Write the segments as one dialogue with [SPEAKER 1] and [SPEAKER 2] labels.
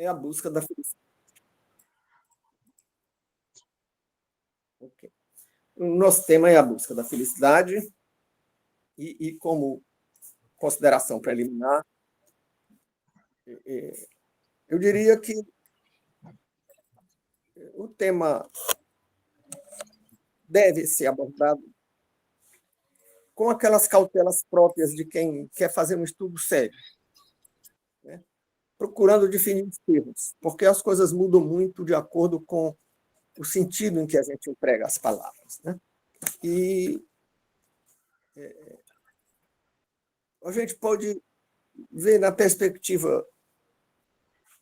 [SPEAKER 1] é a busca da felicidade. Okay. O nosso tema é a busca da felicidade e como consideração preliminar, eu diria que o tema deve ser abordado com aquelas cautelas próprias de quem quer fazer um estudo sério, né? Procurando definir os termos, porque as coisas mudam muito de acordo com o sentido em que a gente emprega as palavras, né? E a gente pode ver na perspectiva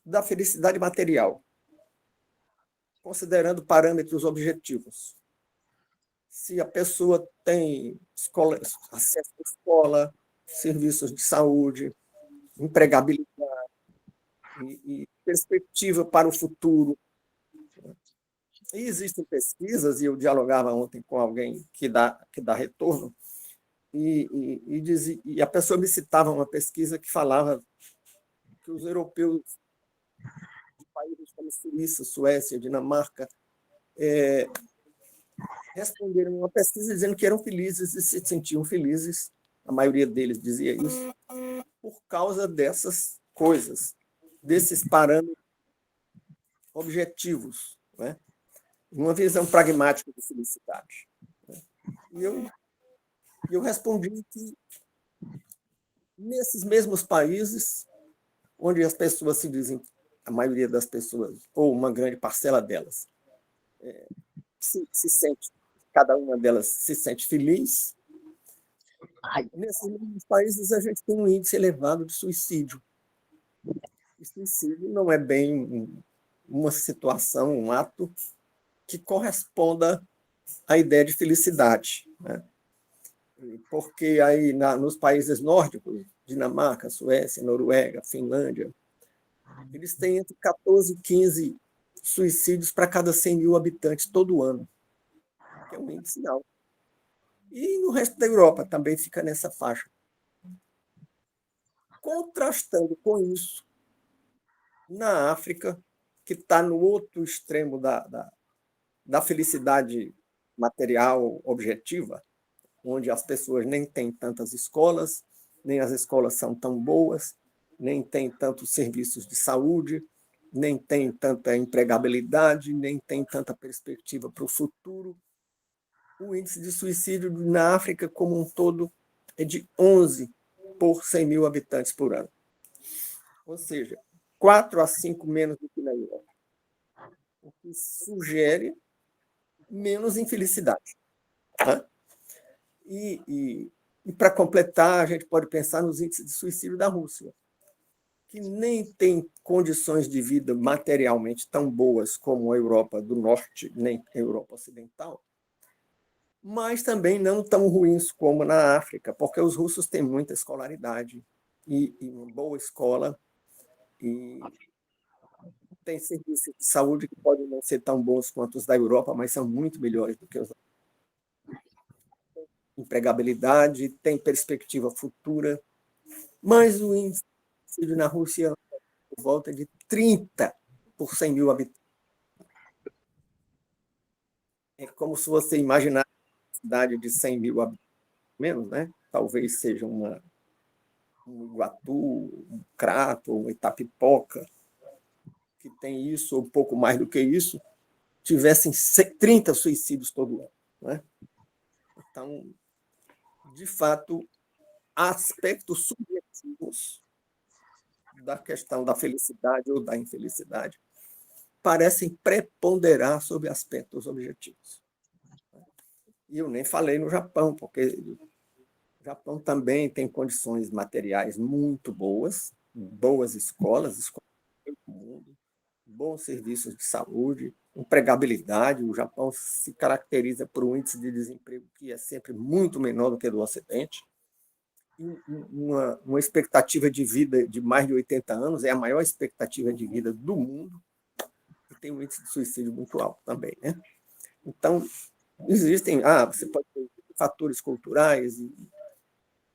[SPEAKER 1] da felicidade material, considerando parâmetros objetivos. Se a pessoa tem acesso à escola, serviços de saúde, empregabilidade e perspectiva para o futuro. E existem pesquisas, e eu dialogava ontem com alguém que dá retorno, e a pessoa me citava uma pesquisa que falava que os europeus de países como Suíça, Suécia, Dinamarca, responderam uma pesquisa dizendo que eram felizes e se sentiam felizes, a maioria deles dizia isso, por causa dessas coisas, desses parâmetros objetivos, né? Uma visão pragmática de felicidade. E eu respondi que nesses mesmos países, onde as pessoas se dizem, a maioria das pessoas, ou uma grande parcela delas, se sente, cada uma delas se sente feliz, nesses mesmos países a gente tem um índice elevado de suicídio. E suicídio não é bem uma situação, um ato que corresponda à ideia de felicidade, né? Porque aí nos países nórdicos, Dinamarca, Suécia, Noruega, Finlândia, eles têm entre 14 e 15 suicídios para cada 100 mil habitantes todo ano, que é um índice alto. E no resto da Europa também fica nessa faixa. Contrastando com isso, na África, que está no outro extremo da felicidade material objetiva, onde as pessoas nem têm tantas escolas, nem as escolas são tão boas, nem têm tantos serviços de saúde, nem tem tanta empregabilidade, nem tem tanta perspectiva para o futuro. O índice de suicídio na África como um todo é de 11 por 100 mil habitantes por ano. Ou seja, 4 a 5 menos do que na Europa. O que sugere menos infelicidade. Tá? E para completar, a gente pode pensar nos índices de suicídio da Rússia, que nem tem condições de vida materialmente tão boas como a Europa do Norte, nem a Europa Ocidental, mas também não tão ruins como na África, porque os russos têm muita escolaridade e uma boa escola, e tem serviços de saúde que podem não ser tão bons quanto os da Europa, mas são muito melhores do que os da empregabilidade, tem perspectiva futura, mas o índice na Rússia por volta de 30 por 100 mil habitantes. É como se você imaginar uma cidade de 100 mil habitantes, menos, né? Talvez seja um Iguatu, um Crato, um Itapipoca, que tem isso, ou um pouco mais do que isso, tivessem 30 suicídios todo ano. Né? Então, de fato, aspectos subjetivos da questão da felicidade ou da infelicidade parecem preponderar sobre aspectos objetivos. E eu nem falei no Japão, porque o Japão também tem condições materiais muito boas, boas escolas do mundo, bons serviços de saúde, empregabilidade. O Japão se caracteriza por um índice de desemprego que é sempre muito menor do que do Ocidente. Uma expectativa de vida de mais de 80 anos, é a maior expectativa de vida do mundo, e tem um índice de suicídio muito alto também. Né? Então, existem, você pode ter fatores culturais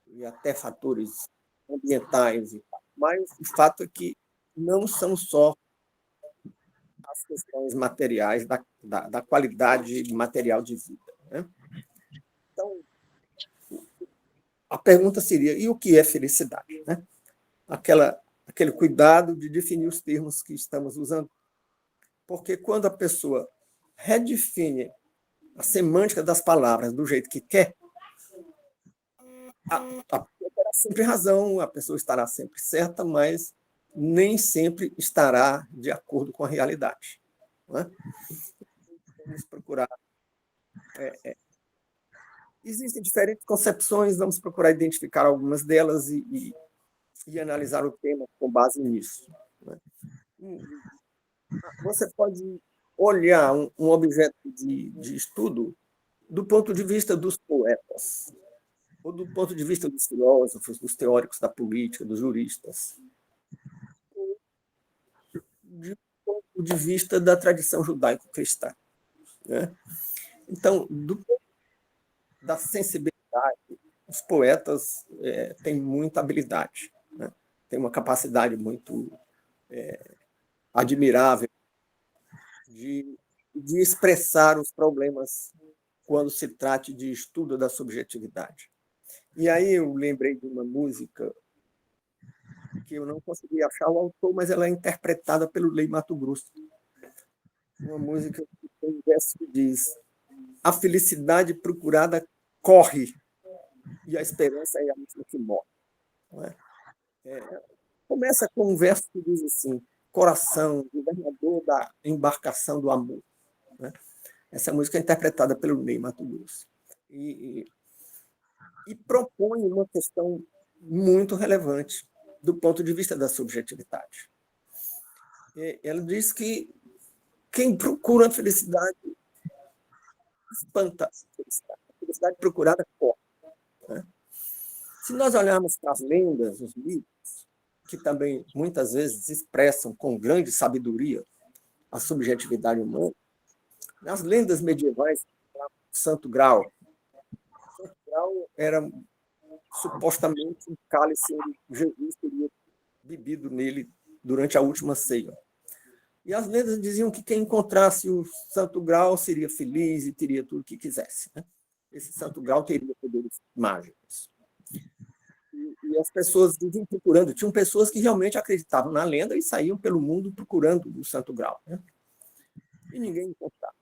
[SPEAKER 1] e até fatores ambientais, mas o fato é que não são só as questões materiais da qualidade material de vida, né? Então, a pergunta seria: e o que é felicidade, né? Aquele cuidado de definir os termos que estamos usando, porque quando a pessoa redefine a semântica das palavras do jeito que quer, a pessoa terá sempre razão, a pessoa estará sempre certa, mas nem sempre estará de acordo com a realidade, né? Vamos procurar. Existem diferentes concepções, vamos procurar identificar algumas delas e analisar o tema com base nisso, né? Você pode olhar um objeto de estudo do ponto de vista dos poetas, ou do ponto de vista dos filósofos, dos teóricos da política, dos juristas, do ponto de vista da tradição judaico-cristã, né? Então, da sensibilidade, os poetas têm muita habilidade, né? Têm uma capacidade muito admirável de expressar os problemas quando se trate de estudo da subjetividade. E aí eu lembrei de uma música que eu não consegui achar o autor, mas ela é interpretada pelo Ney Matogrosso. Uma música que tem um verso que diz: a felicidade procurada corre, e a esperança é a mesma que morre. Não é? Começa com um verso que diz assim: coração, governador da embarcação do amor, né? Essa música é interpretada pelo Ney Matogrosso. E propõe uma questão muito relevante do ponto de vista da subjetividade. Ela diz que quem procura a felicidade espanta a felicidade. A felicidade procurada corre, né? Se nós olharmos para as lendas, os mitos, que também muitas vezes expressam com grande sabedoria a subjetividade humana, nas lendas medievais, o Santo Graal. O Santo Graal era supostamente um cálice onde Jesus teria bebido nele durante a última ceia. E as lendas diziam que quem encontrasse o Santo Graal seria feliz e teria tudo o que quisesse, né? Esse Santo Graal teria poderes mágicos. E as pessoas iam procurando. Tinham pessoas que realmente acreditavam na lenda e saíam pelo mundo procurando o Santo Graal, né? E ninguém encontrava.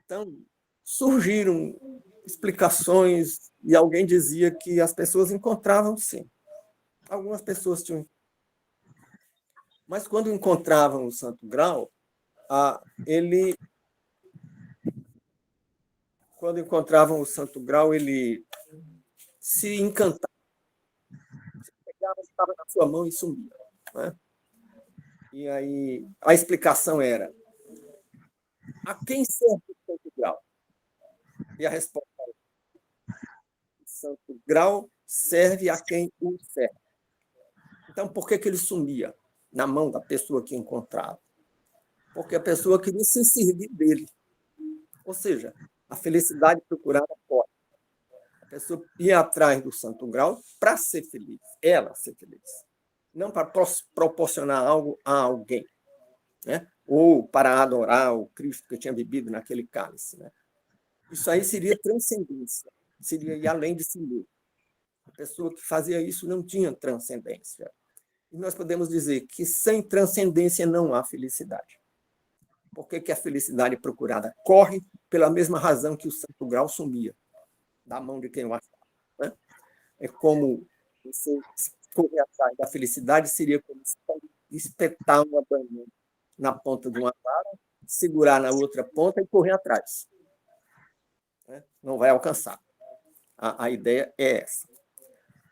[SPEAKER 1] Então, surgiram explicações e alguém dizia que as pessoas encontravam, sim. Algumas pessoas tinham. Mas quando encontravam o Santo Graal, quando encontravam o Santo Graal, ele se encantava, se pegava, estava na sua mão e sumia, né? E aí a explicação era: a quem serve o Santo Graal? E a resposta era: o Santo Graal serve a quem o serve. Então, por que ele sumia na mão da pessoa que encontrava? Porque a pessoa queria se servir dele. Ou seja, a felicidade procurada fora. A pessoa ia atrás do Santo Graal para ser feliz, ela ser feliz. Não para proporcionar algo a alguém, né? Ou para adorar o Cristo que tinha bebido naquele cálice, né? Isso aí seria transcendência, seria ir além de si mesmo. A pessoa que fazia isso não tinha transcendência. E nós podemos dizer que sem transcendência não há felicidade. Por que a felicidade procurada corre? Pela mesma razão que o Santo Graal sumia da mão de quem o achava, né? É como você correr atrás da felicidade, seria como espetar uma banana na ponta de uma vara, segurar na outra ponta e correr atrás, né? Não vai alcançar. A ideia é essa.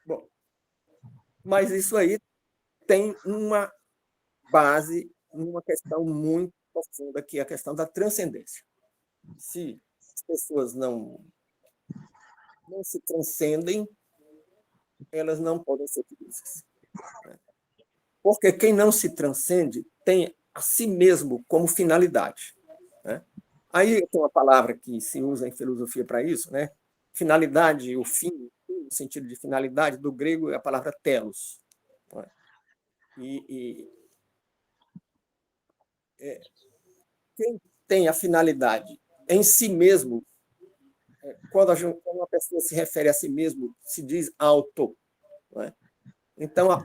[SPEAKER 1] Bom, mas isso aí tem uma base numa questão muito profunda, que é a questão da transcendência. Se as pessoas não se transcendem, elas não podem ser felizes, né? Porque quem não se transcende tem a si mesmo como finalidade, né? Aí tem uma palavra que se usa em filosofia para isso, né? Finalidade, o fim, no sentido de finalidade, do grego é a palavra telos, né? E Quem tem a finalidade em si mesmo, quando uma pessoa se refere a si mesmo, se diz auto. Não é? Então, a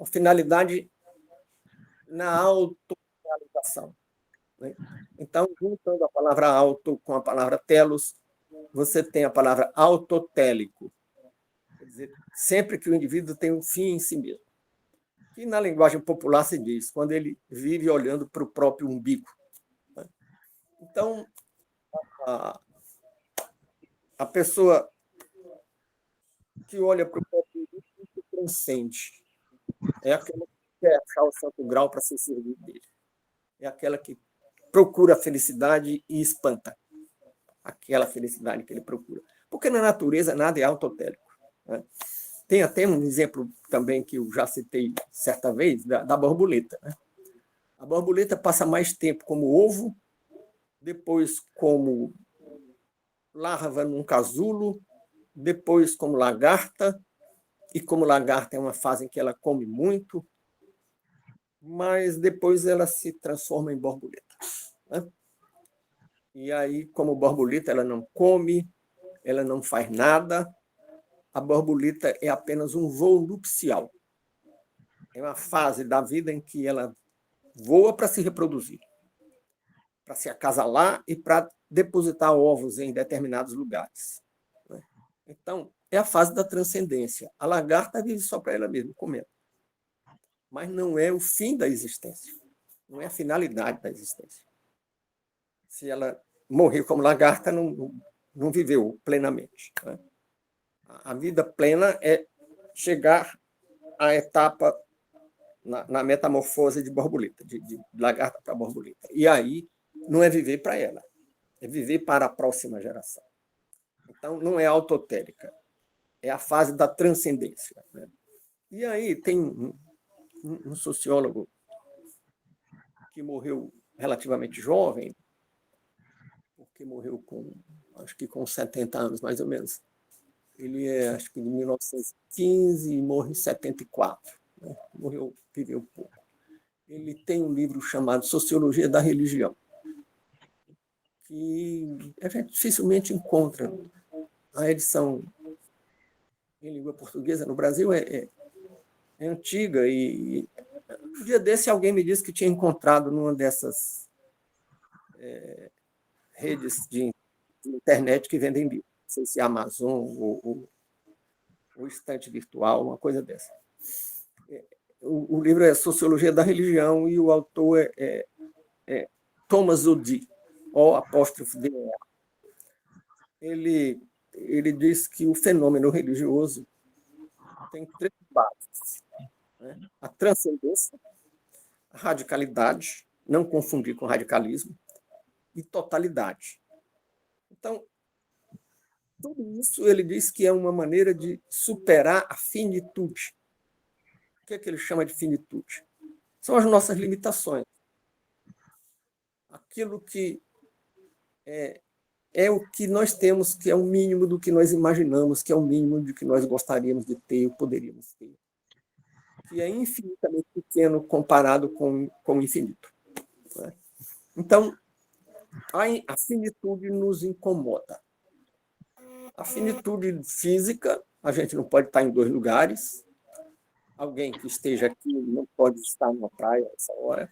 [SPEAKER 1] finalidade na autorrealização. Né? Então, juntando a palavra auto com a palavra telos, você tem a palavra autotélico. Quer dizer, sempre que o indivíduo tem um fim em si mesmo. E na linguagem popular se diz, quando ele vive olhando para o próprio umbigo. Né? Então, a pessoa que olha para o próprio umbigo se transcende. É aquela que quer achar o santo grau para se servir dele. É aquela que procura a felicidade e espanta aquela felicidade que ele procura. Porque na natureza nada é autotélico. Né? Tem até um exemplo também que eu já citei certa vez, da borboleta. Né? A borboleta passa mais tempo como ovo, depois como larva num casulo, depois como lagarta, e como lagarta é uma fase em que ela come muito, mas depois ela se transforma em borboleta. Né? E aí, como borboleta, ela não come, ela não faz nada, a borboleta é apenas um voo nupcial. É uma fase da vida em que ela voa para se reproduzir, para se acasalar e para depositar ovos em determinados lugares. Né? Então, é a fase da transcendência. A lagarta vive só para ela mesma, comendo. Mas não é o fim da existência. Não é a finalidade da existência. Se ela morrer como lagarta, não viveu plenamente. Né? A vida plena é chegar à etapa na metamorfose de borboleta, de lagarta para borboleta. E aí não é viver para ela, é viver para a próxima geração. Então, não é autotélica, é a fase da transcendência. Né? E aí tem um sociólogo que morreu relativamente jovem, porque morreu acho que com 70 anos, mais ou menos. Ele é, acho que de 1915 e morre em 74. Né? Viveu pouco. Ele tem um livro chamado Sociologia da Religião, que a gente dificilmente encontra. A edição em língua portuguesa no Brasil é antiga e um dia desse alguém me disse que tinha encontrado numa dessas redes de internet que vendem livros, não sei se é Amazon ou estante virtual, uma coisa dessa. O livro é Sociologia da Religião e o autor é Thomas Odi, O''D. Ele diz que o fenômeno religioso tem três bases. Né? A transcendência, a radicalidade, não confundir com radicalismo, e totalidade. Então, tudo isso ele diz que é uma maneira de superar a finitude. O que é que ele chama de finitude? São as nossas limitações. Aquilo que é o que nós temos, que é o mínimo do que nós imaginamos, que é o mínimo do que nós gostaríamos de ter ou poderíamos ter. Que é infinitamente pequeno comparado com o infinito. Né? Então, a finitude nos incomoda. A finitude física, a gente não pode estar em dois lugares. Alguém que esteja aqui não pode estar numa praia nessa hora.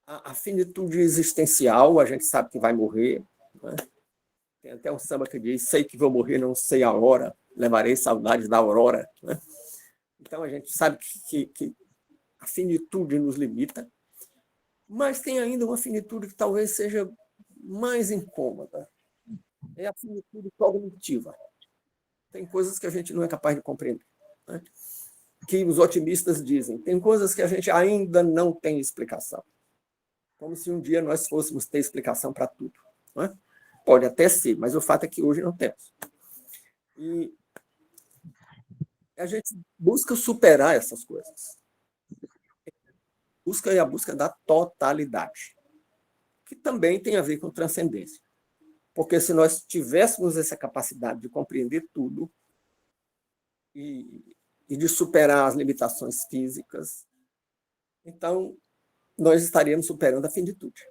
[SPEAKER 1] A finitude existencial, a gente sabe que vai morrer. Né? Tem até um samba que diz: sei que vou morrer, não sei a hora, levarei saudades da aurora. Né? Então, a gente sabe que a finitude nos limita, mas tem ainda uma finitude que talvez seja mais incômoda. É a finitude cognitiva. Tem coisas que a gente não é capaz de compreender. Né? Que os otimistas dizem, tem coisas que a gente ainda não tem explicação. Como se um dia nós fôssemos ter explicação para tudo. Né? Pode até ser, mas o fato é que hoje não temos. E a gente busca superar essas coisas. É a busca da totalidade, que também tem a ver com transcendência. Porque se nós tivéssemos essa capacidade de compreender tudo e de superar as limitações físicas, então nós estaríamos superando a finitude,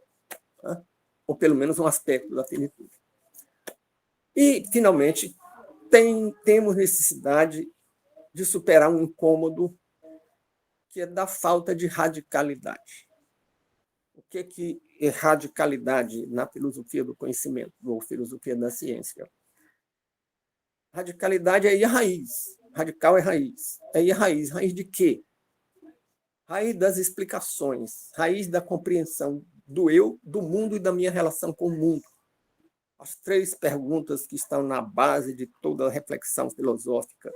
[SPEAKER 1] né? Ou pelo menos um aspecto da finitude. E, finalmente, temos necessidade de superar um incômodo que é da falta de radicalidade. O que é radicalidade na filosofia do conhecimento, ou filosofia da ciência? Radicalidade é ir à raiz. Radical é raiz. É ir à raiz. Raiz de quê? Raiz das explicações, raiz da compreensão do eu, do mundo e da minha relação com o mundo. As 3 perguntas que estão na base de toda a reflexão filosófica.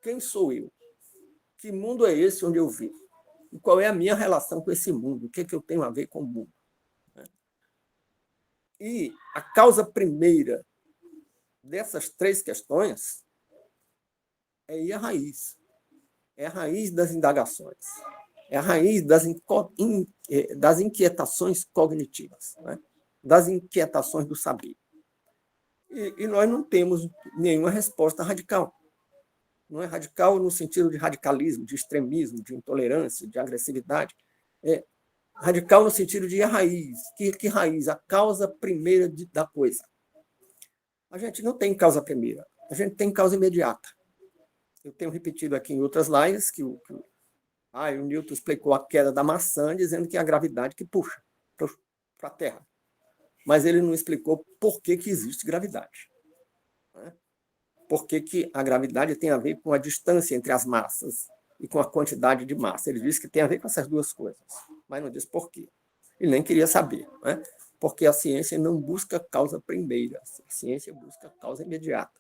[SPEAKER 1] Quem sou eu? Que mundo é esse onde eu vivo? E qual é a minha relação com esse mundo? O que eu tenho a ver com o mundo? E a causa primeira dessas 3 questões é ir à raiz. É a raiz das indagações. É a raiz das inquietações cognitivas, né? Das inquietações do saber. E nós não temos nenhuma resposta radical. Não é radical no sentido de radicalismo, de extremismo, de intolerância, de agressividade. É radical no sentido de a raiz. Que raiz? A causa primeira da coisa. A gente não tem causa primeira, a gente tem causa imediata. Eu tenho repetido aqui em outras lives que o Newton explicou a queda da maçã dizendo que é a gravidade que puxa para a Terra. Mas ele não explicou por que existe gravidade. Né? Por que a gravidade tem a ver com a distância entre as massas e com a quantidade de massa. Ele disse que tem a ver com essas 2 coisas, mas não disse por quê. Ele nem queria saber, né? Porque a ciência não busca causa primeira, a ciência busca causa imediata.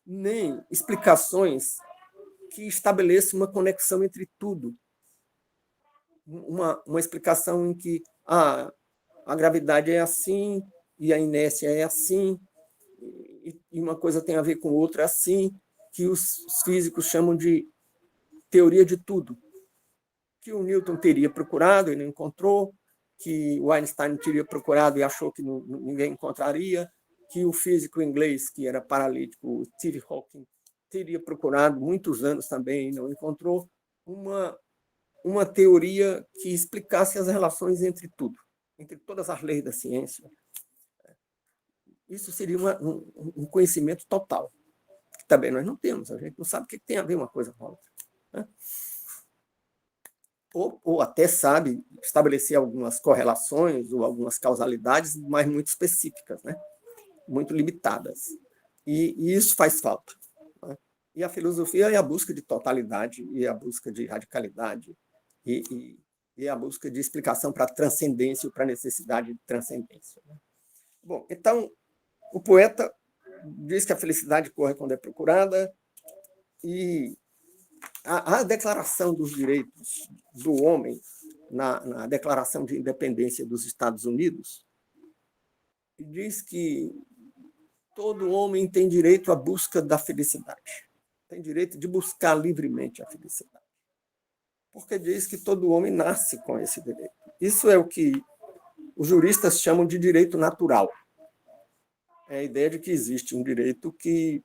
[SPEAKER 1] Nem explicações que estabeleçam uma conexão entre tudo. Uma explicação em que a gravidade é assim, e a inércia é assim, e uma coisa tem a ver com outra assim, que os físicos chamam de teoria de tudo, que o Newton teria procurado e não encontrou, que o Einstein teria procurado e achou que ninguém encontraria, que o físico inglês, que era paralítico, o Stephen Hawking, teria procurado muitos anos também e não encontrou uma teoria que explicasse as relações entre tudo, entre todas as leis da ciência. Isso seria um conhecimento total, que também nós não temos. A gente não sabe o que tem a ver uma coisa com a outra. Né? Ou até sabe estabelecer algumas correlações ou algumas causalidades, mas muito específicas, né? Muito limitadas. E isso faz falta. Né? E a filosofia é a busca de totalidade, e a busca de radicalidade, e a busca de explicação para a transcendência ou para a necessidade de transcendência. Né? Bom, então, o poeta diz que a felicidade corre quando é procurada, e a Declaração dos Direitos do Homem, na Declaração de Independência dos Estados Unidos, diz que todo homem tem direito à busca da felicidade, tem direito de buscar livremente a felicidade, porque diz que todo homem nasce com esse direito. Isso é o que os juristas chamam de direito natural. É a ideia de que existe um direito que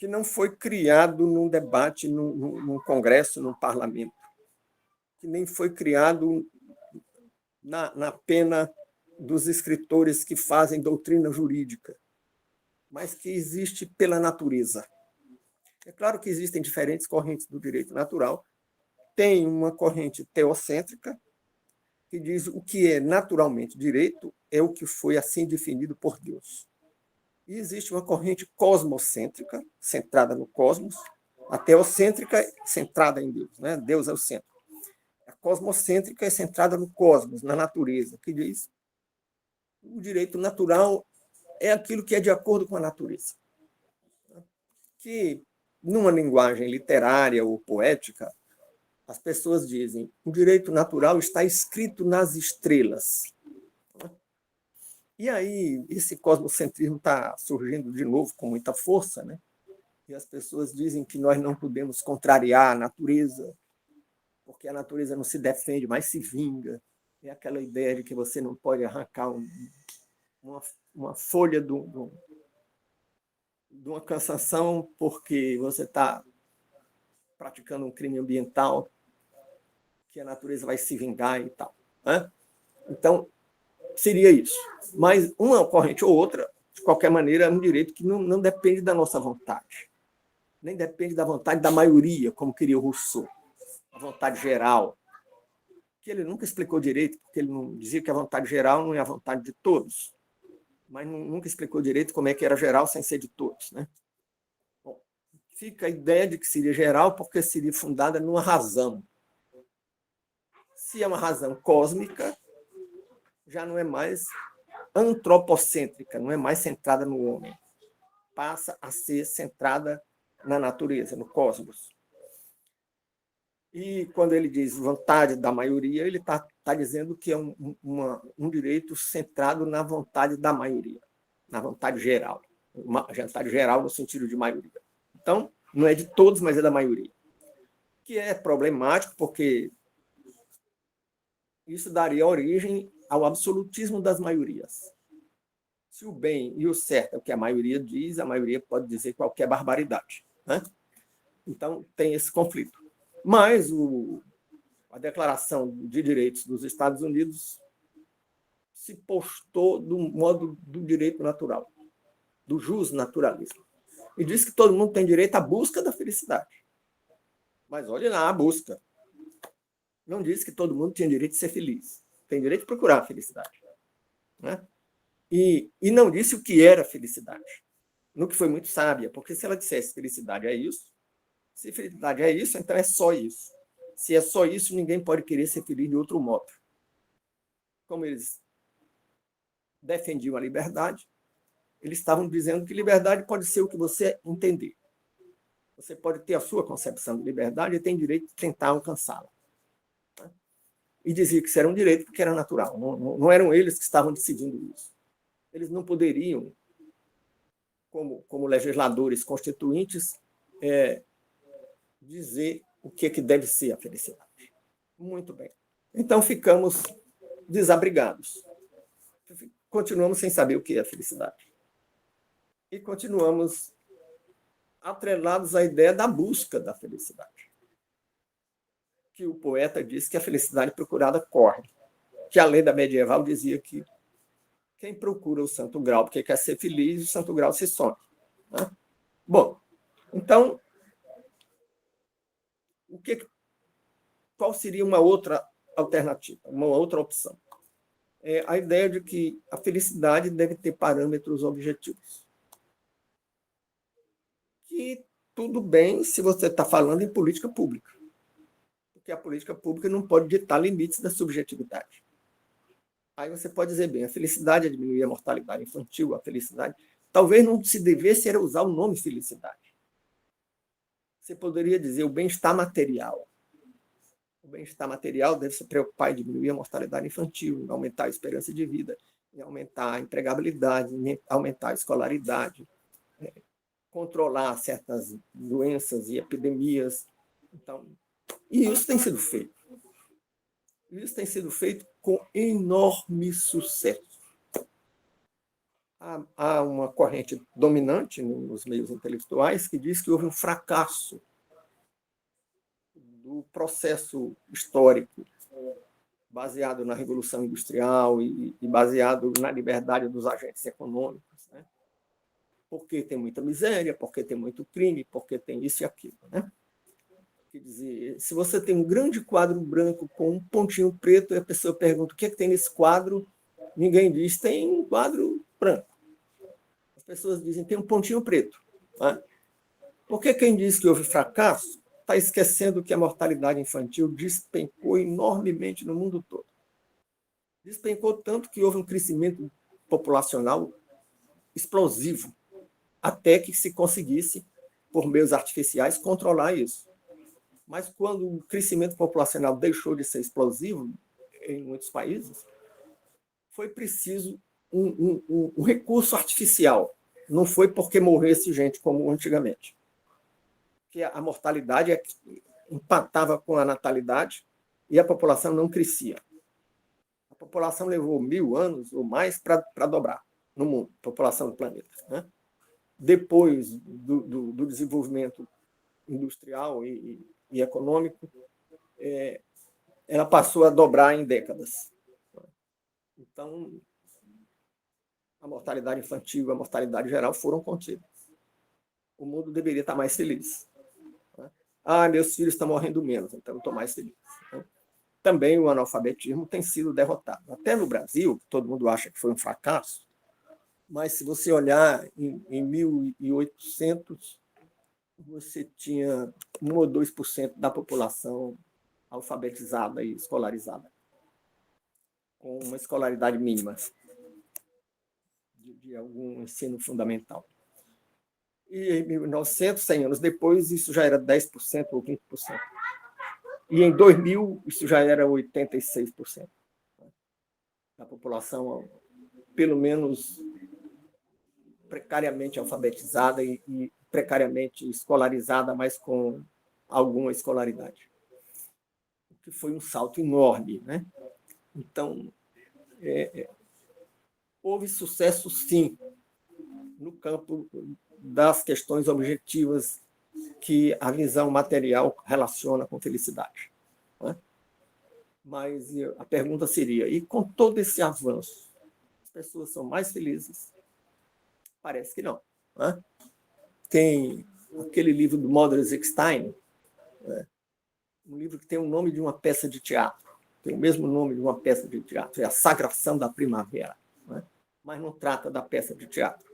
[SPEAKER 1] não foi criado num debate, num congresso, num parlamento, que nem foi criado na pena dos escritores que fazem doutrina jurídica, mas que existe pela natureza. É claro que existem diferentes correntes do direito natural. Tem uma corrente teocêntrica, que diz o que é naturalmente direito é o que foi assim definido por Deus. E existe uma corrente cosmocêntrica, centrada no cosmos, a teocêntrica centrada em Deus, né? Deus é o centro. A cosmocêntrica é centrada no cosmos, na natureza, que diz o direito natural é aquilo que é de acordo com a natureza. Que, numa linguagem literária ou poética, as pessoas dizem o direito natural está escrito nas estrelas. E aí, esse cosmocentrismo está surgindo de novo com muita força, né? E as pessoas dizem que nós não podemos contrariar a natureza, porque a natureza não se defende, mas se vinga. É aquela ideia de que você não pode arrancar uma folha de uma canção porque você está praticando um crime ambiental. que a natureza vai se vingar e tal. Né? Então, seria isso. Mas uma corrente ou outra, de qualquer maneira, é um direito que não depende da nossa vontade. Nem depende da vontade da maioria, como queria o Rousseau. A vontade geral. Que ele nunca explicou direito, porque ele não dizia que a vontade geral não é a vontade de todos. Mas nunca explicou direito como é que era geral sem ser de todos. Né? Bom, fica a ideia de que seria geral porque seria fundada numa razão. Se é uma razão cósmica, já não é mais antropocêntrica, não é mais centrada no homem. Passa a ser centrada na natureza, no cosmos. E quando ele diz vontade da maioria, ele está dizendo que é um direito centrado na vontade da maioria, na vontade geral. Uma vontade geral no sentido de maioria. Então, não é de todos, mas é da maioria. Que é problemático, porque isso daria origem ao absolutismo das maiorias. Se o bem e o certo é o que a maioria diz, a maioria pode dizer qualquer barbaridade. Né? Então, tem esse conflito. Mas a Declaração de Direitos dos Estados Unidos se postou do modo do direito natural, do justnaturalismo. E diz que todo mundo tem direito à busca da felicidade. Mas olhe lá, a busca. Não diz que todo mundo tinha direito de ser feliz. Tem direito de procurar a felicidade. Né? E não disse o que era felicidade. No que foi muito sábia, porque se ela dissesse felicidade é isso, se felicidade é isso, então é só isso. Se é só isso, ninguém pode querer ser feliz de outro modo. Como eles defendiam a liberdade, eles estavam dizendo que liberdade pode ser o que você entender. Você pode ter a sua concepção de liberdade e tem direito de tentar alcançá-la. E dizia que isso era um direito porque era natural. Não eram eles que estavam decidindo isso. Eles não poderiam, como legisladores constituintes, dizer o que deve ser a felicidade. Muito bem. Então, ficamos desabrigados. Continuamos sem saber o que é a felicidade. E continuamos atrelados à ideia da busca da felicidade. Que o poeta diz que a felicidade procurada corre. Que a lenda medieval dizia que quem procura o santo grau porque quer ser feliz, o santo grau se some. Né? Bom, então, qual seria uma outra alternativa, uma outra opção? É a ideia de que a felicidade deve ter parâmetros objetivos. Que tudo bem se você está falando em política pública, porque a política pública não pode ditar limites da subjetividade. Aí você pode dizer, bem, a felicidade é diminuir a mortalidade infantil, a felicidade. Talvez não se devesse era usar o nome felicidade. Você poderia dizer o bem-estar material. O bem-estar material deve se preocupar em diminuir a mortalidade infantil, em aumentar a esperança de vida, em aumentar a empregabilidade, em aumentar a escolaridade, controlar certas doenças e epidemias. Então, e isso tem sido feito. Isso tem sido feito com enorme sucesso. Há uma corrente dominante nos meios intelectuais que diz que houve um fracasso do processo histórico baseado na Revolução Industrial e baseado na liberdade dos agentes econômicos, né? Porque tem muita miséria, porque tem muito crime, porque tem isso e aquilo. Né? Quer dizer, se você tem um grande quadro branco com um pontinho preto e a pessoa pergunta o que tem nesse quadro, ninguém diz, tem um quadro branco. As pessoas dizem, tem um pontinho preto. Né? Porque quem diz que houve fracasso está esquecendo que a mortalidade infantil despencou enormemente no mundo todo. Despencou tanto que houve um crescimento populacional explosivo, até que se conseguisse, por meios artificiais, controlar isso. Mas quando o crescimento populacional deixou de ser explosivo em muitos países, foi preciso um recurso artificial. Não foi porque morresse gente como antigamente. Que a mortalidade empatava com a natalidade e a população não crescia. A população levou 1000 anos ou mais para dobrar no mundo, a população do planeta. Né? Depois do desenvolvimento industrial e econômico, ela passou a dobrar em décadas. Então, a mortalidade infantil e a mortalidade geral foram contidas. O mundo deveria estar mais feliz. Meus filhos estão morrendo menos, então eu estou mais feliz. Também o analfabetismo tem sido derrotado. Até no Brasil, todo mundo acha que foi um fracasso, mas se você olhar em 1800, você tinha 1 ou 2% da população alfabetizada e escolarizada, com uma escolaridade mínima de algum ensino fundamental. E em 1900, 100 anos depois, isso já era 10% ou 20%. E em 2000, isso já era 86% da população, pelo menos precariamente alfabetizada e precariamente escolarizada, mas com alguma escolaridade. O que foi um salto enorme, né? Então, houve sucesso, sim, no campo das questões objetivas que a visão material relaciona com felicidade. Né? Mas a pergunta seria, e com todo esse avanço, as pessoas são mais felizes? Parece que não. Né? Tem aquele livro do Modris Eckstein, né? Um livro que tem o nome de uma peça de teatro, tem o mesmo nome de uma peça de teatro, é A Sagração da Primavera, né? Mas não trata da peça de teatro.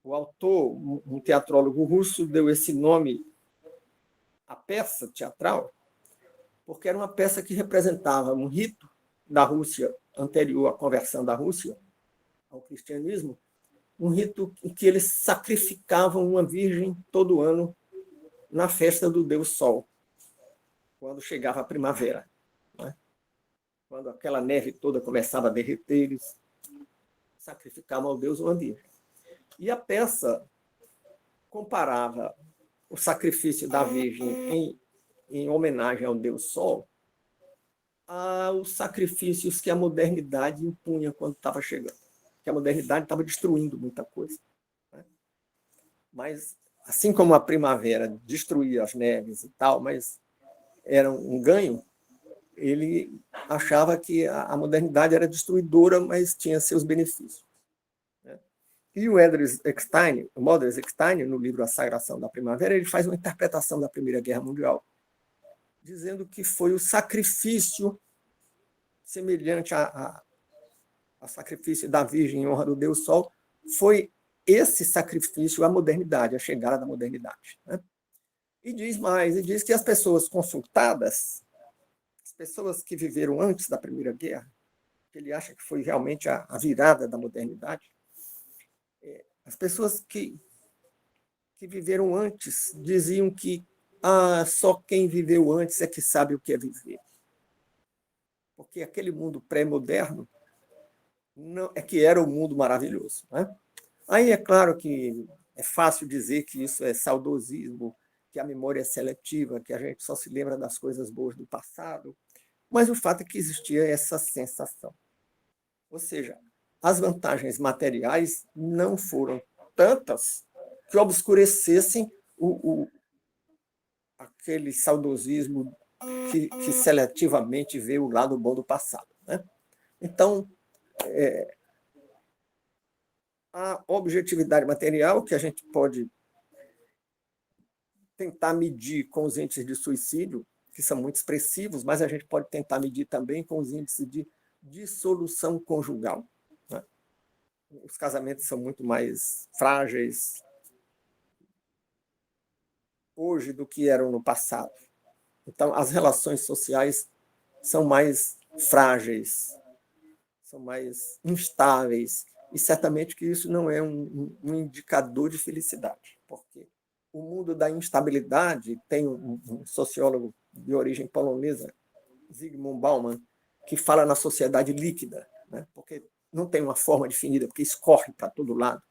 [SPEAKER 1] O autor, um teatrólogo russo, deu esse nome à peça teatral porque era uma peça que representava um rito da Rússia anterior à conversão da Rússia ao cristianismo, um rito em que eles sacrificavam uma virgem todo ano na festa do Deus Sol, quando chegava a primavera. Né? Quando aquela neve toda começava a derreter, eles sacrificavam ao Deus uma virgem. E a peça comparava o sacrifício da virgem em homenagem ao Deus Sol aos sacrifícios que a modernidade impunha quando estava chegando. Que a modernidade estava destruindo muita coisa. Né? Mas, assim como a primavera destruía as neves e tal, mas era um ganho, ele achava que a modernidade era destruidora, mas tinha seus benefícios. Né? E o Modris Eckstein, no livro A Sagração da Primavera, ele faz uma interpretação da Primeira Guerra Mundial, dizendo que foi o sacrifício semelhante a sacrifício da Virgem em honra do Deus Sol, foi esse sacrifício à modernidade, a chegada da modernidade. Né? E diz mais, e diz que as pessoas consultadas, as pessoas que viveram antes da Primeira Guerra, que ele acha que foi realmente a virada da modernidade, as pessoas que viveram antes diziam que só quem viveu antes é que sabe o que é viver. Porque aquele mundo pré-moderno é que era o mundo maravilhoso. Né? Aí é claro que é fácil dizer que isso é saudosismo, que a memória é seletiva, que a gente só se lembra das coisas boas do passado, mas o fato é que existia essa sensação. Ou seja, as vantagens materiais não foram tantas que obscurecessem aquele saudosismo que seletivamente vê o lado bom do passado. Né? Então, a objetividade material, que a gente pode tentar medir com os índices de suicídio, que são muito expressivos, mas a gente pode tentar medir também com os índices de dissolução conjugal. Né? Os casamentos são muito mais frágeis hoje do que eram no passado. Então, as relações sociais são mais frágeis, são mais instáveis, e certamente que isso não é um indicador de felicidade, porque o mundo da instabilidade, tem um sociólogo de origem polonesa, Zygmunt Bauman, que fala na sociedade líquida, né? Porque não tem uma forma definida, porque escorre para todo lado.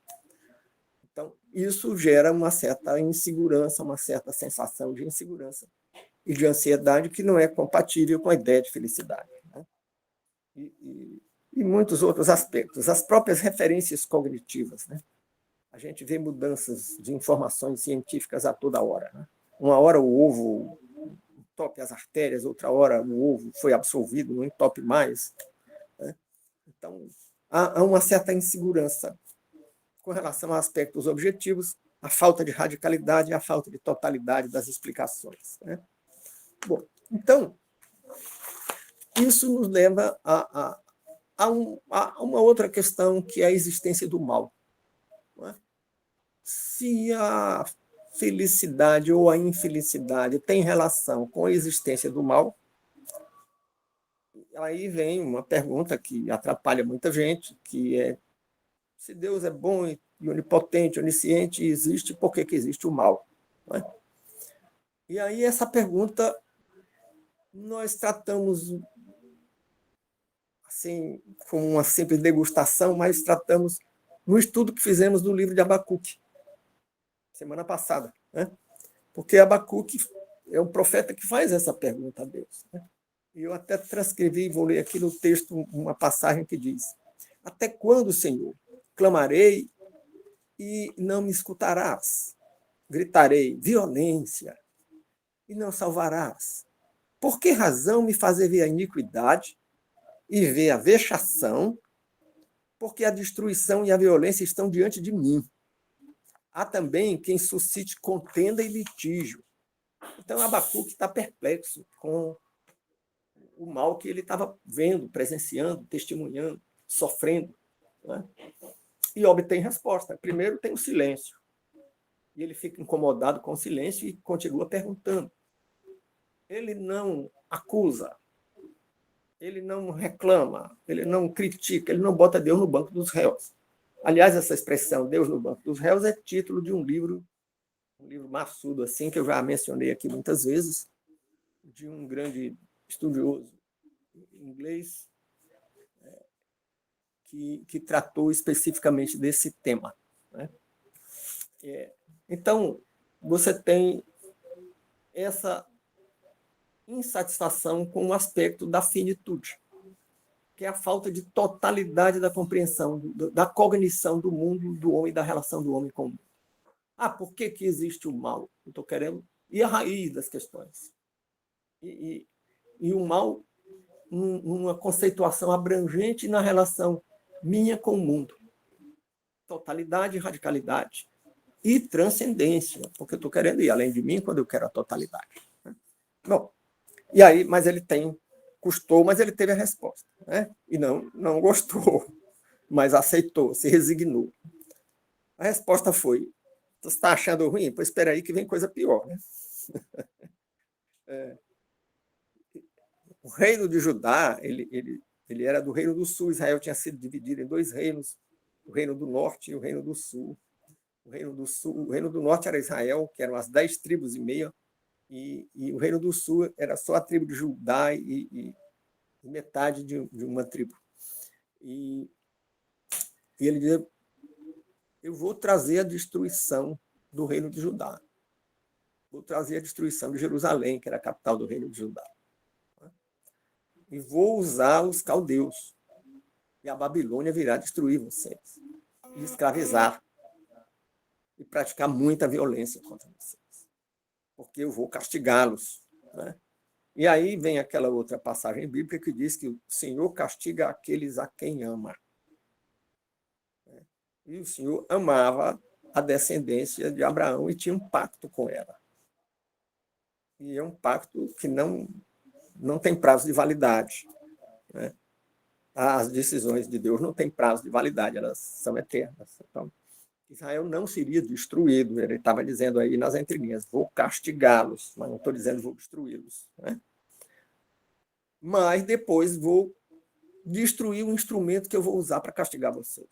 [SPEAKER 1] Então, isso gera uma certa insegurança, uma certa sensação de insegurança e de ansiedade que não é compatível com a ideia de felicidade. Né? E muitos outros aspectos. As próprias referências cognitivas. Né? A gente vê mudanças de informações científicas a toda hora. Né? Uma hora o ovo entope as artérias, outra hora o ovo foi absolvido, não entope mais. Né? Então, há uma certa insegurança com relação a aspectos objetivos, a falta de radicalidade e a falta de totalidade das explicações. Né? Bom, então, isso nos leva a uma outra questão, que é a existência do mal. Não é? Se a felicidade ou a infelicidade tem relação com a existência do mal, aí vem uma pergunta que atrapalha muita gente, que é: se Deus é bom e onipotente, onisciente, e existe, por que existe o mal? Não é? E aí essa pergunta nós tratamos assim, com uma simples degustação, mas tratamos no estudo que fizemos do livro de Abacuque, semana passada. Né? Porque Abacuque é um profeta que faz essa pergunta a Deus. Né? E eu até transcrevi, vou ler aqui no texto uma passagem que diz: até quando, Senhor, clamarei e não me escutarás? Gritarei violência e não salvarás. Por que razão me fazer ver a iniquidade e ver a vexação? Porque a destruição e a violência estão diante de mim. Há também quem suscite contenda e litígio. Então, Abacuque está perplexo com o mal que ele estava vendo, presenciando, testemunhando, sofrendo. Né? E obtém resposta. Primeiro tem o silêncio. E ele fica incomodado com o silêncio e continua perguntando. Ele não acusa, ele não reclama, ele não critica, ele não bota Deus no banco dos réus. Aliás, essa expressão, Deus no banco dos réus, é título de um livro maçudo, assim, que eu já mencionei aqui muitas vezes, de um grande estudioso inglês que tratou especificamente desse tema. Né? Então, você tem essa insatisfação com o aspecto da finitude, que é a falta de totalidade da compreensão, da cognição do mundo, do homem, da relação do homem com o mundo. Por que existe o mal? Eu estou querendo ir à raiz das questões. E o mal, numa conceituação abrangente na relação minha com o mundo. Totalidade, radicalidade e transcendência, porque eu estou querendo ir além de mim quando eu quero a totalidade. Bom, e aí, mas ele custou, mas ele teve a resposta. Né? E não gostou, mas aceitou, se resignou. A resposta foi: você está achando ruim? Pois espera aí que vem coisa pior. Né? O reino de Judá, ele era do reino do sul. Israel tinha sido dividido em dois reinos, o reino do norte e o reino do sul. O reino do norte era Israel, que eram as 10 tribos e meia, e o reino do sul era só a tribo de Judá e metade de uma tribo. E ele dizia: eu vou trazer a destruição do reino de Judá. Vou trazer a destruição de Jerusalém, que era a capital do reino de Judá. E vou usar os caldeus. E a Babilônia virá destruir vocês. E escravizar. E praticar muita violência contra vocês. Porque eu vou castigá-los. Né? E aí vem aquela outra passagem bíblica que diz que o Senhor castiga aqueles a quem ama. E o Senhor amava a descendência de Abraão e tinha um pacto com ela. E é um pacto que não tem prazo de validade. Né? As decisões de Deus não têm prazo de validade, elas são eternas. Então, Israel não seria destruído. Ele estava dizendo aí nas entrelinhas: vou castigá-los, mas não estou dizendo vou destruí-los. Né? Mas depois vou destruir o instrumento que eu vou usar para castigar vocês.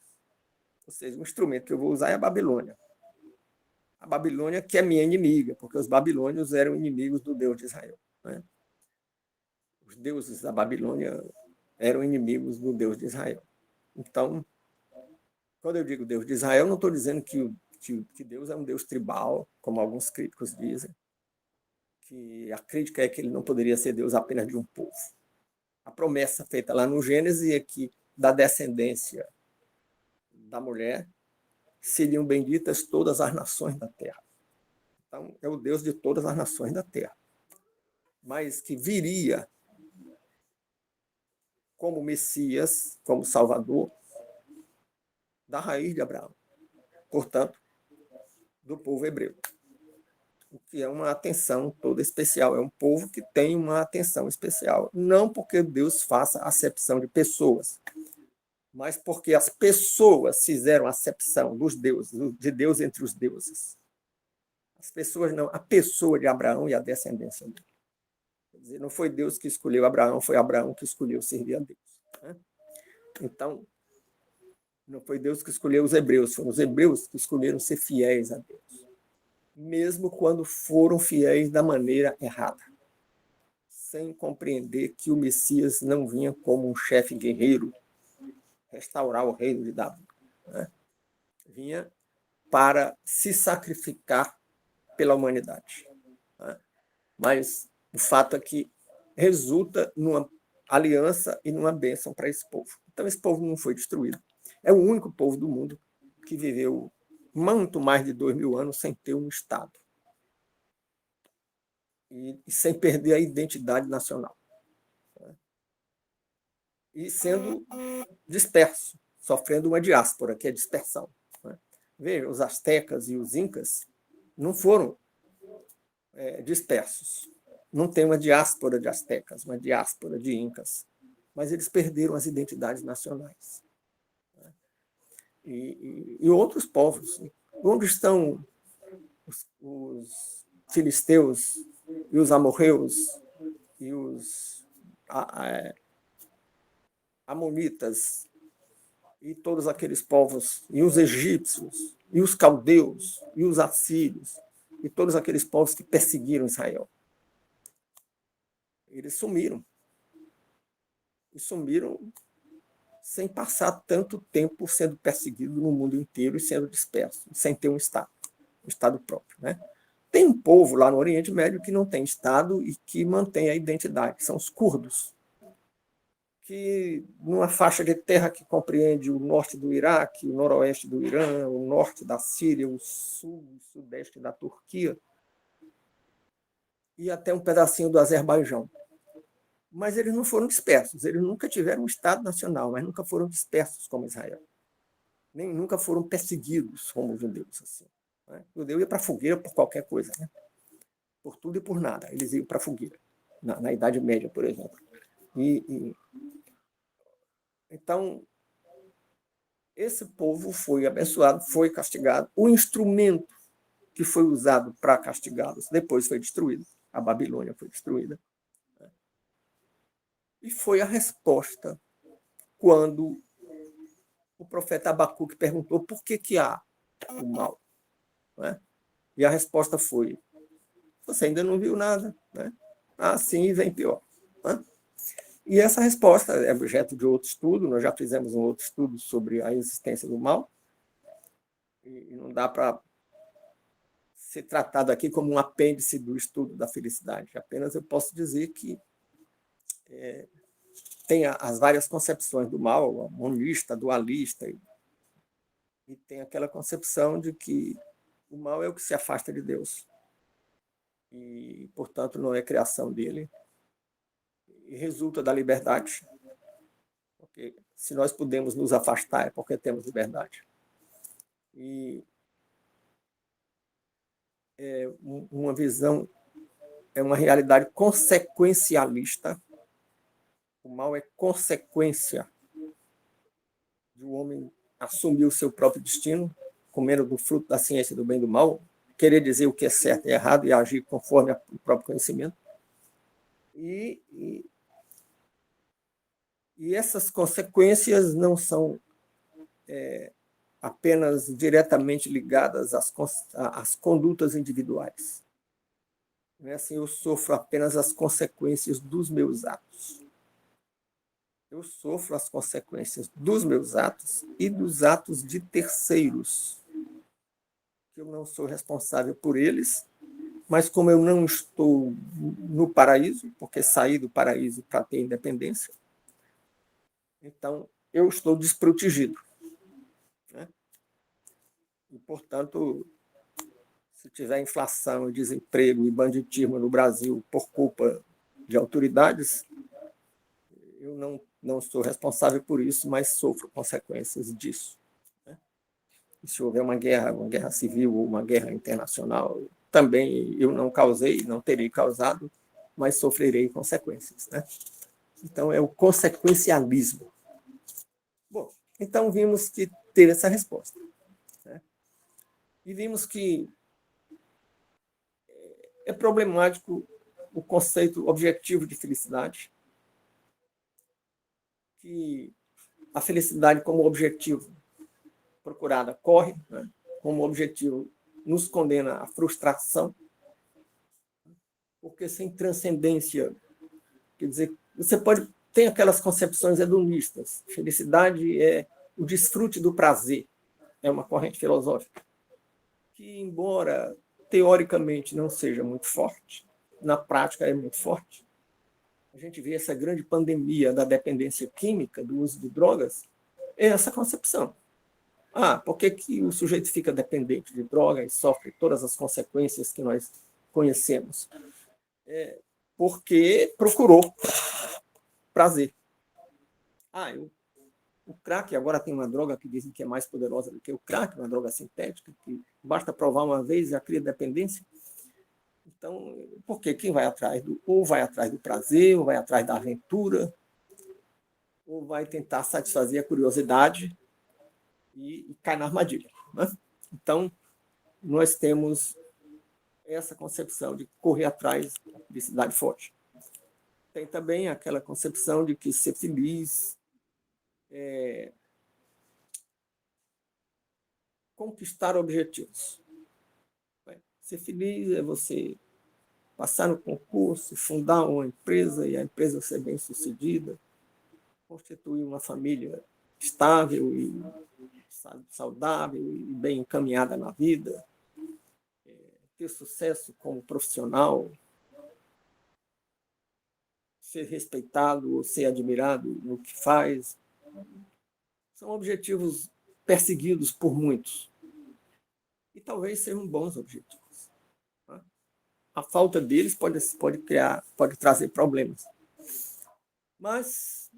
[SPEAKER 1] Ou seja, o instrumento que eu vou usar é a Babilônia. A Babilônia que é minha inimiga, porque os babilônios eram inimigos do Deus de Israel. Né? Os deuses da Babilônia eram inimigos do Deus de Israel. Então, quando eu digo Deus de Israel, não estou dizendo que Deus é um Deus tribal, como alguns críticos dizem, que a crítica é que ele não poderia ser Deus apenas de um povo. A promessa feita lá no Gênesis é que da descendência da mulher seriam benditas todas as nações da terra. Então, é o Deus de todas as nações da terra. mas que viria como Messias, como Salvador, da raiz de Abraão, portanto, do povo hebreu. O que é uma atenção toda especial. É um povo que tem uma atenção especial. Não porque Deus faça acepção de pessoas, mas porque as pessoas fizeram acepção dos deuses, de Deus entre os deuses. As pessoas não, a pessoa de Abraão e a descendência dele. Quer dizer, não foi Deus que escolheu Abraão, foi Abraão que escolheu servir a Deus. Né? Então, não foi Deus que escolheu os hebreus, foram os hebreus que escolheram ser fiéis a Deus, mesmo quando foram fiéis da maneira errada, sem compreender que o Messias não vinha como um chefe guerreiro restaurar o reino de Davi, né? Vinha para se sacrificar pela humanidade. Né? Mas o fato é que resulta numa aliança e numa bênção para esse povo. Então, esse povo não foi destruído. É o único povo do mundo que viveu muito mais de 2.000 anos sem ter um Estado e sem perder a identidade nacional. E sendo disperso, sofrendo uma diáspora, que é dispersão. Veja, os astecas e os incas não foram dispersos. Não tem uma diáspora de astecas, uma diáspora de incas, mas eles perderam as identidades nacionais. E outros povos. Onde estão os filisteus e os amorreus e os amonitas e todos aqueles povos, e os egípcios, e os caldeus, e os assírios, e todos aqueles povos que perseguiram Israel? Eles sumiram. E sumiram sem passar tanto tempo sendo perseguido no mundo inteiro e sendo disperso, sem ter um Estado próprio. Né? Tem um povo lá no Oriente Médio que não tem Estado e que mantém a identidade, que são os curdos, que numa faixa de terra que compreende o norte do Iraque, o noroeste do Irã, o norte da Síria, o sul e sudeste da Turquia, e até um pedacinho do Azerbaijão. Mas eles não foram dispersos, eles nunca tiveram um Estado nacional, mas nunca foram dispersos como Israel. Nem nunca foram perseguidos como os judeus. Assim, né? O judeu ia para a fogueira por qualquer coisa, né? Por tudo e por nada. Eles iam para a fogueira, na Idade Média, por exemplo. Então, esse povo foi abençoado, foi castigado. O instrumento que foi usado para castigá-los depois foi destruído. A Babilônia foi destruída. E foi a resposta quando o profeta Abacuque perguntou por que há o mal. Né? E a resposta foi: você ainda não viu nada. Né? Assim vem pior. Né? E essa resposta é objeto de outro estudo. Nós já fizemos um outro estudo sobre a existência do mal. E não dá para ser tratado aqui como um apêndice do estudo da felicidade. Apenas eu posso dizer que tem as várias concepções do mal, monista, dualista, e tem aquela concepção de que o mal é o que se afasta de Deus e, portanto, não é criação dele e resulta da liberdade. Porque se nós podemos nos afastar é porque temos liberdade. E é uma visão, é uma realidade consequencialista. O mal é consequência de um homem assumir o seu próprio destino, comendo do fruto da ciência do bem e do mal, querer dizer o que é certo e errado e agir conforme o próprio conhecimento. E essas consequências não são apenas diretamente ligadas às condutas individuais. Não é assim, eu sofro apenas as consequências dos meus atos. Eu sofro as consequências dos meus atos e dos atos de terceiros, que eu não sou responsável por eles, mas como eu não estou no paraíso, porque saí do paraíso para ter independência, então eu estou desprotegido. Né? E, portanto, se tiver inflação, desemprego e banditismo no Brasil por culpa de autoridades, eu não sou responsável por isso, mas sofro consequências disso. Né? E se houver uma guerra civil ou uma guerra internacional, também eu não causei, não terei causado, mas sofrerei consequências. Né? Então, é o consequencialismo. Bom, então vimos que teve essa resposta. Né? E vimos que é problemático o conceito objetivo de felicidade, que a felicidade como objetivo procurada corre, né? Como objetivo nos condena à frustração, porque sem transcendência, quer dizer, você pode ter aquelas concepções hedonistas. Felicidade é o desfrute do prazer, é uma corrente filosófica que, embora teoricamente não seja muito forte, na prática é muito forte. A gente vê essa grande pandemia da dependência química, do uso de drogas, é essa concepção. Por que o sujeito fica dependente de droga e sofre todas as consequências que nós conhecemos? Porque procurou prazer. O crack agora tem uma droga que dizem que é mais poderosa do que o crack, uma droga sintética, que basta provar uma vez e já cria dependência. Então, por quê? Quem vai atrás ou vai atrás do prazer, ou vai atrás da aventura, ou vai tentar satisfazer a curiosidade e cai na armadilha. Né? Então, nós temos essa concepção de correr atrás da felicidade forte. Tem também aquela concepção de que ser feliz é conquistar objetivos. Ser feliz é você passar no concurso, fundar uma empresa e a empresa ser bem-sucedida, constituir uma família estável e saudável e bem encaminhada na vida, ter sucesso como profissional, ser respeitado ou ser admirado no que faz. São objetivos perseguidos por muitos. E talvez sejam bons objetivos. Né? A falta deles pode trazer problemas. Mas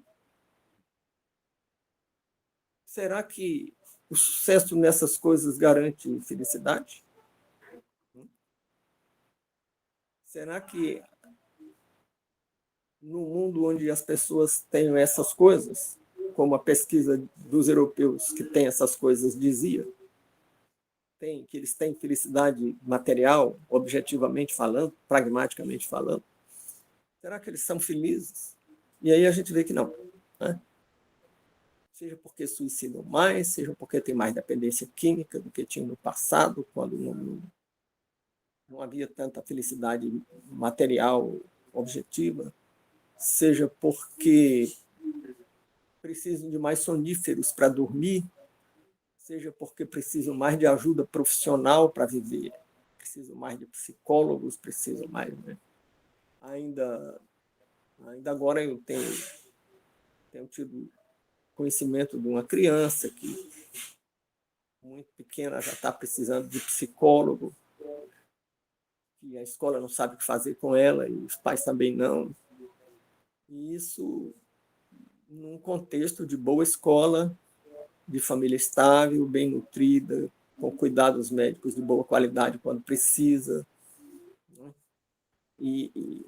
[SPEAKER 1] será que o sucesso nessas coisas garante felicidade? Será que no mundo onde as pessoas têm essas coisas, como a pesquisa dos europeus que tem essas coisas dizia, que eles têm felicidade material, objetivamente falando, pragmaticamente falando, será que eles são felizes? E aí a gente vê que não. Né? Seja porque suicidam mais, seja porque tem mais dependência química do que tinha no passado, quando não havia tanta felicidade material objetiva, seja porque precisam de mais soníferos para dormir, seja porque precisam mais de ajuda profissional para viver, precisam mais de psicólogos, precisam mais. Né? Ainda agora eu tenho tido conhecimento de uma criança que, muito pequena, já está precisando de psicólogo, que a escola não sabe o que fazer com ela e os pais também não. E isso num contexto de boa escola, de família estável, bem nutrida, com cuidados médicos de boa qualidade quando precisa, né? e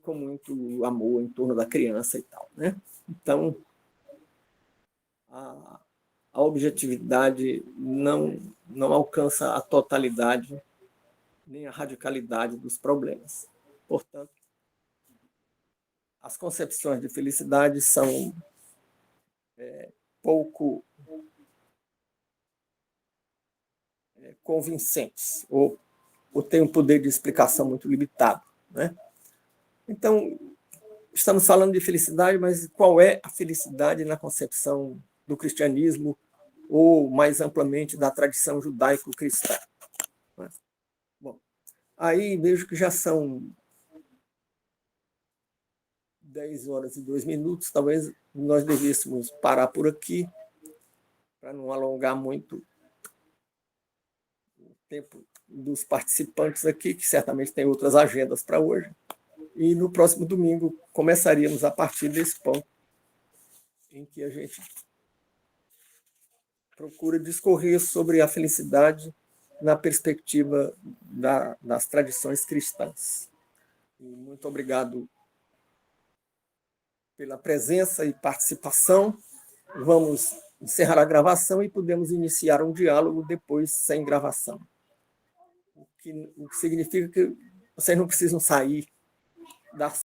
[SPEAKER 1] com muito amor em torno da criança e tal. Né? Então, a objetividade não alcança a totalidade nem a radicalidade dos problemas. Portanto, as concepções de felicidade são pouco convincentes ou têm um poder de explicação muito limitado. Né? Então, estamos falando de felicidade, mas qual é a felicidade na concepção do cristianismo ou, mais amplamente, da tradição judaico-cristã? Bom, aí vejo que já são 10h02, talvez nós devêssemos parar por aqui, para não alongar muito o tempo dos participantes aqui, que certamente têm outras agendas para hoje. E no próximo domingo começaríamos a partir desse ponto em que a gente procura discorrer sobre a felicidade na perspectiva das tradições cristãs. E muito obrigado pela presença e participação. Vamos encerrar a gravação e podemos iniciar um diálogo depois sem gravação. O que significa que vocês não precisam sair da